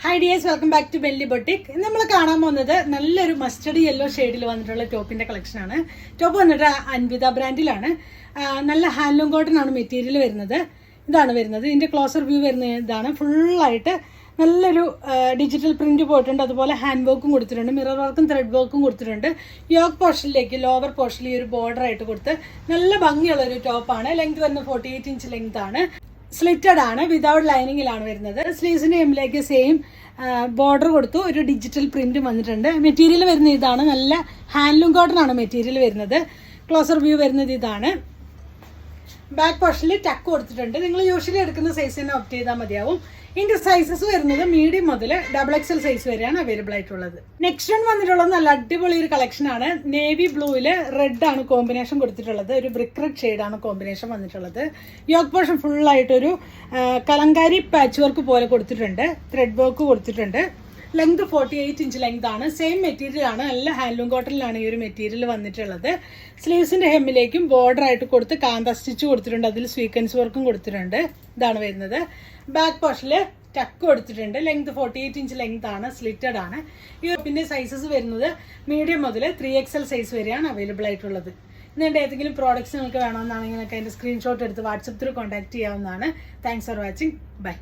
Hi dears, welcome back to Belly Boutique. നമ്മൾ കാണാൻ പോകുന്നത് നല്ലൊരു മസ്റ്റർഡ് യെല്ലോ ഷെയ്ഡിൽ വന്നിട്ടുള്ള ടോപ്പിന്റെ കളക്ഷനാണ്. ടോപ്പ് വന്നിട്ട് അൻവിത ബ്രാൻഡിലാണ്. നല്ല ഹാൻഡ്ലൂം കോട്ടൺ ആണ് മെറ്റീരിയൽ വരുന്നത്. ഇതാണ് വരുന്നത്. ഇതിന്റെ ക്ലോസർ വ്യൂ വരുന്ന ഇതാണ്. ഫുള്ളായിട്ട് നല്ലൊരു ഡിജിറ്റൽ പ്രിന്റ് പോയിട്ടുണ്ട്. അതുപോലെ ഹാൻഡ് വർക്കും കൊടുത്തിട്ടുണ്ട്, മിറർ വർക്കും ത്രെഡ് വർക്കും കൊടുത്തിട്ടുണ്ട്. യോക്ക് പോർഷനിലേക്ക് ലോവർ പോർഷനിൽ ഈ ഒരു ബോർഡർ ആയിട്ട് കൊടുത്ത് നല്ല ഭംഗിയുള്ള ഒരു ടോപ്പാണ്. ലെങ്ത് വരുന്നത് 48 ഇഞ്ച് ലെങ്ത് ആണ്. സ്ലിറ്റഡ് ആണ്, വിതൗട്ട് ലൈനിങ്ങിലാണ് വരുന്നത്. സ്ലീവ്സിന്റെ എമ്മിലേക്ക് സെയിം ബോർഡർ കൊടുത്തു, ഒരു ഡിജിറ്റൽ പ്രിന്റ് വന്നിട്ടുണ്ട്. മെറ്റീരിയൽ വരുന്നത് ഇതാണ്. നല്ല ഹാൻഡ്ലൂം കോട്ടൺ ആണ് മെറ്റീരിയൽ വരുന്നത്. ക്ലോസർ വ്യൂ വരുന്നത് ഇതാണ്. ബാക്ക് പോർഷനിൽ ടക്ക് കൊടുത്തിട്ടുണ്ട്. നിങ്ങൾ യൂഷ്വലി എടുക്കുന്ന സൈസ് തന്നെ ഓപ്റ്റ് ചെയ്താൽ മതിയാവും. ഇതിന്റെ സൈസസ് വരുന്നത് മീഡിയം മുതൽ XXL സൈസ് വരെയാണ് അവൈലബിൾ ആയിട്ടുള്ളത്. നെക്സ്റ്റ് വൺ വന്നിട്ടുള്ളത് നല്ല അടിപൊളി ഒരു കളക്ഷൻ ആണ്. നേവി ബ്ലൂവില് റെഡ് ആണ് കോമ്പിനേഷൻ കൊടുത്തിട്ടുള്ളത്. ഒരു ബ്രിക്ക് റെഡ് ഷെയ്ഡാണ് കോമ്പിനേഷൻ വന്നിട്ടുള്ളത്. യോക്ക് പോർഷൻ ഫുൾ ആയിട്ടൊരു കലങ്കാരി പാച്ച് വർക്ക് പോലെ കൊടുത്തിട്ടുണ്ട്, ത്രെഡ് വർക്ക് കൊടുത്തിട്ടുണ്ട്. ലെങ്ത് 48 ഇഞ്ച് ലെങ്ത് ആണ്. സെയിം മെറ്റീരിയൽ ആണ്. നല്ല ഹാൻഡ്ലൂം കോട്ടണിലാണ് ഈ ഒരു മെറ്റീരിയൽ വന്നിട്ടുള്ളത്. സ്ലീവ്സിന്റെ ഹെമ്മിലേക്കും ബോർഡർ ആയിട്ട് കൊടുത്ത് കാന്ത സ്റ്റിച്ച് കൊടുത്തിട്ടുണ്ട്. അതിൽ സ്വീക്വൻസ് വർക്കും കൊടുത്തിട്ടുണ്ട്. ഇതാണ് വരുന്നത്. ബാക്ക് പോർഷനിൽ ടക്ക് കൊടുത്തിട്ടുണ്ട്. ലെങ്ത് 48 ഇഞ്ച് ലെങ്ത് ആണ്. സ്ലിറ്റഡ് ആണ്. ഈ പിന്നെ സൈസസ് വരുന്നത് മീഡിയം മുതൽ 3XL സൈസ് വരെയാണ് അവൈലബിൾ ആയിട്ടുള്ളത്. ഇതിന്റെ ഏതെങ്കിലും പ്രോഡക്ട്സ് നിങ്ങൾക്ക് വേണമെന്നാണെങ്കിൽ അതിന്റെ സ്ക്രീൻഷോട്ട് എടുത്ത് വാട്സപ്പ് ത്രൂ കോൺടാക്ട് ചെയ്യാവുന്നതാണ്. Thanks for watching. ബൈ.